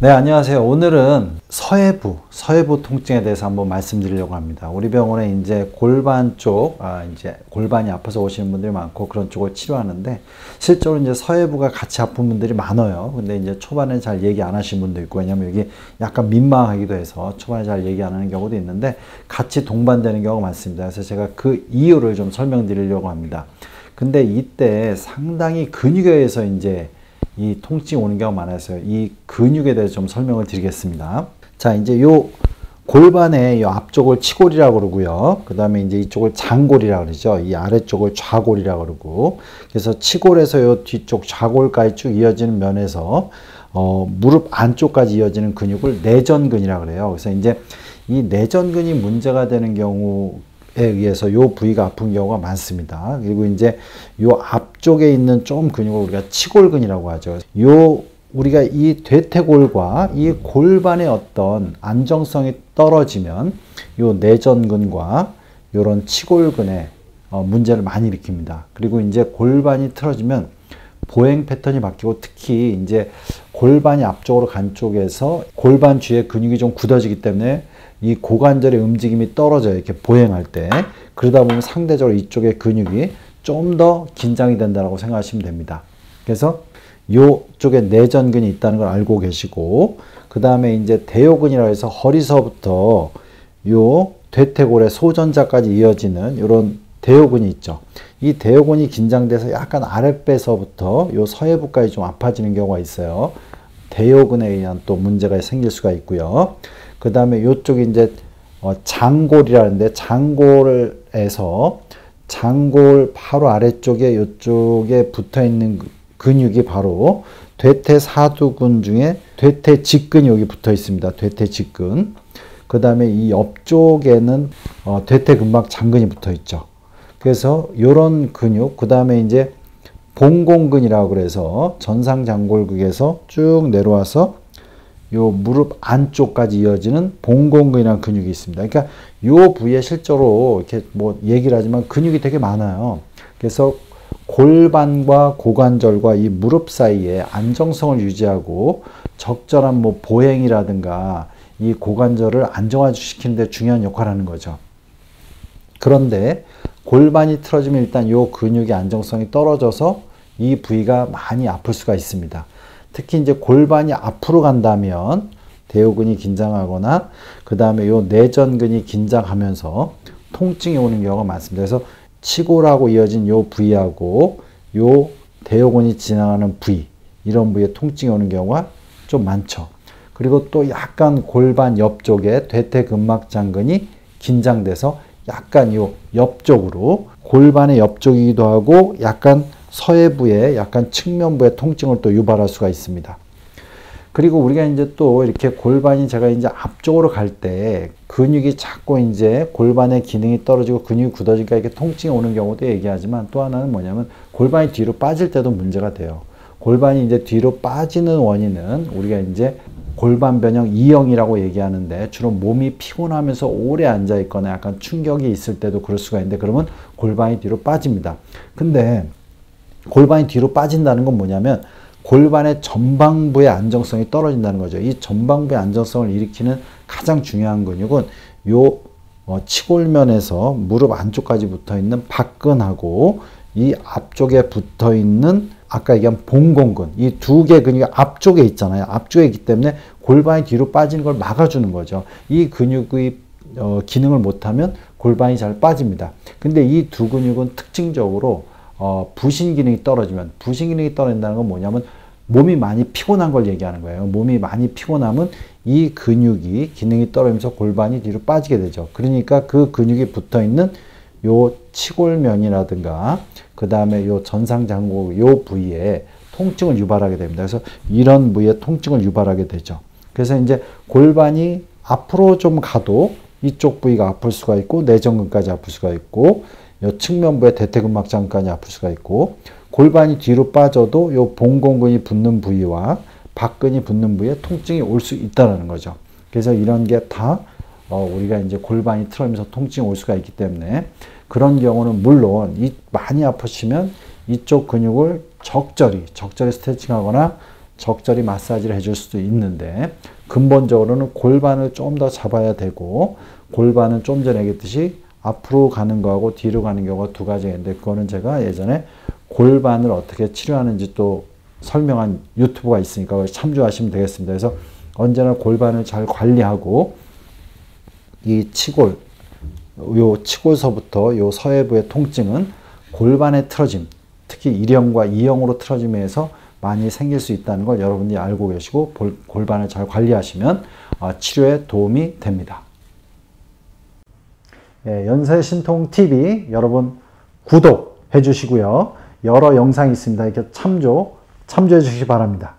네, 안녕하세요. 오늘은 서해부 통증에 대해서 한번 말씀드리려고 합니다. 우리 병원에 이제 골반 쪽, 이제 골반이 아파서 오시는 분들이 많고 그런 쪽을 치료하는데 실제로 이제 서해부가 같이 아픈 분들이 많아요. 근데 이제 초반에 잘 얘기 안 하신 분도 있고, 왜냐면 여기 약간 민망하기도 해서 초반에 잘 얘기 안 하는 경우도 있는데 같이 동반되는 경우가 많습니다. 그래서 제가 그 이유를 좀 설명드리려고 합니다. 근데 이때 상당히 근육에 의해서 이제 이 통증이 오는 경우가 많아서요. 이 근육에 대해서 좀 설명을 드리겠습니다. 자, 이제 요 골반의 요 앞쪽을 치골이라고 그러고요. 그 다음에 이제 이쪽을 장골이라고 그러죠. 이 아래쪽을 좌골이라고 그러고. 그래서 치골에서 요 뒤쪽 좌골까지 쭉 이어지는 면에서 무릎 안쪽까지 이어지는 근육을 내전근이라고 그래요. 그래서 이제 이 내전근이 문제가 되는 경우 에 의해서 요 부위가 아픈 경우가 많습니다. 그리고 이제 요 앞쪽에 있는 좀 근육을 우리가 치골근이라고 하죠. 요 우리가 이 대퇴골과 이 골반의 어떤 안정성이 떨어지면 요 내전근과 요런 치골근에 문제를 많이 일으킵니다. 그리고 이제 골반이 틀어지면 보행 패턴이 바뀌고, 특히 이제 골반이 앞쪽으로 간 쪽에서 골반 주위에 근육이 좀 굳어지기 때문에 이 고관절의 움직임이 떨어져요. 이렇게 보행할 때. 그러다 보면 상대적으로 이쪽의 근육이 좀 더 긴장이 된다고 생각하시면 됩니다. 그래서 이쪽에 내전근이 있다는 걸 알고 계시고, 그 다음에 이제 대요근이라고 해서 허리서부터 요 대퇴골의 소전자까지 이어지는 이런 대요근이 있죠. 이 대요근이 긴장돼서 약간 아랫배서부터 요 서해부까지 좀 아파지는 경우가 있어요. 대요근에 의한 또 문제가 생길 수가 있고요. 그 다음에 요쪽이 이제 장골이라는데, 장골에서 장골 바로 아래쪽에 요쪽에 붙어 있는 근육이 바로 대퇴사두근 중에 대퇴직근이 여기 붙어 있습니다. 대퇴직근. 그 다음에 이 옆쪽에는 대퇴근막장근이 붙어 있죠. 그래서 요런 근육, 그 다음에 이제 봉공근이라고 그래서 전상장골극에서 쭉 내려와서 요 무릎 안쪽까지 이어지는 봉공근이라는 근육이 있습니다. 그러니까 요 부위에 실제로 이렇게 뭐 얘기를 하지만 근육이 되게 많아요. 그래서 골반과 고관절과 이 무릎 사이에 안정성을 유지하고 적절한 뭐 보행이라든가 이 고관절을 안정화시키는 데 중요한 역할을 하는 거죠. 그런데 골반이 틀어지면 일단 요 근육의 안정성이 떨어져서 이 부위가 많이 아플 수가 있습니다. 특히 이제 골반이 앞으로 간다면 대요근이 긴장하거나 그 다음에 요 내전근이 긴장하면서 통증이 오는 경우가 많습니다. 그래서 치골하고 이어진 요 부위하고 요 대요근이 지나가는 부위, 이런 부위에 통증이 오는 경우가 좀 많죠. 그리고 또 약간 골반 옆쪽에 대퇴근막장근이 긴장돼서 약간 요 옆쪽으로, 골반의 옆쪽이기도 하고 약간 서해부에 약간 측면부의 통증을 또 유발할 수가 있습니다. 그리고 우리가 이제 또 이렇게 골반이, 제가 이제 앞쪽으로 갈 때 근육이 자꾸 이제 골반의 기능이 떨어지고 근육이 굳어지니까 이렇게 통증이 오는 경우도 얘기하지만, 또 하나는 뭐냐면 골반이 뒤로 빠질 때도 문제가 돼요. 골반이 이제 뒤로 빠지는 원인은 우리가 이제 골반 변형 이형이라고 얘기하는데, 주로 몸이 피곤하면서 오래 앉아 있거나 약간 충격이 있을 때도 그럴 수가 있는데, 그러면 골반이 뒤로 빠집니다. 근데 골반이 뒤로 빠진다는 건 뭐냐면 골반의 전방부의 안정성이 떨어진다는 거죠. 이 전방부의 안정성을 일으키는 가장 중요한 근육은 요 치골면에서 무릎 안쪽까지 붙어 있는 박근하고 이 앞쪽에 붙어 있는 아까 얘기한 봉공근, 이 두 개 근육이 앞쪽에 있잖아요. 앞쪽에 있기 때문에 골반이 뒤로 빠지는 걸 막아주는 거죠. 이 근육의 기능을 못하면 골반이 잘 빠집니다. 근데 이 두 근육은 특징적으로 부신 기능이 떨어지면, 부신 기능이 떨어진다는 건 뭐냐면 몸이 많이 피곤한 걸 얘기하는 거예요. 몸이 많이 피곤하면 이 근육이 기능이 떨어지면서 골반이 뒤로 빠지게 되죠. 그러니까 그 근육이 붙어 있는 요 치골면이라든가 그 다음에 요 전상장골 요 부위에 통증을 유발하게 됩니다. 그래서 이런 부위에 통증을 유발하게 되죠. 그래서 이제 골반이 앞으로 좀 가도 이쪽 부위가 아플 수가 있고, 내전근까지 아플 수가 있고, 요 측면부의 대퇴근막장까지 아플 수가 있고, 골반이 뒤로 빠져도 요 봉공근이 붙는 부위와 박근이 붙는 부위에 통증이 올 수 있다는 거죠. 그래서 이런 게 다 우리가 이제 골반이 틀어지면서 통증이 올 수가 있기 때문에, 그런 경우는 물론 많이 아프시면 이쪽 근육을 적절히 스트레칭하거나 적절히 마사지를 해줄 수도 있는데, 근본적으로는 골반을 좀 더 잡아야 되고, 골반은 좀 전에 얘기했듯이 앞으로 가는 거하고 뒤로 가는 경우가 두 가지가 있는데, 그거는 제가 예전에 골반을 어떻게 치료하는지 또 설명한 유튜브가 있으니까 그걸 참조하시면 되겠습니다. 그래서 언제나 골반을 잘 관리하고, 이 치골, 요 치골서부터 요 서해부의 통증은 골반의 틀어짐, 특히 1형과 2형으로 틀어짐에서 많이 생길 수 있다는 걸 여러분들이 알고 계시고, 골반을 잘 관리하시면 치료에 도움이 됩니다. 예, 연세신통TV 여러분 구독해 주시고요. 여러 영상이 있습니다. 이렇게 참조해 주시기 바랍니다.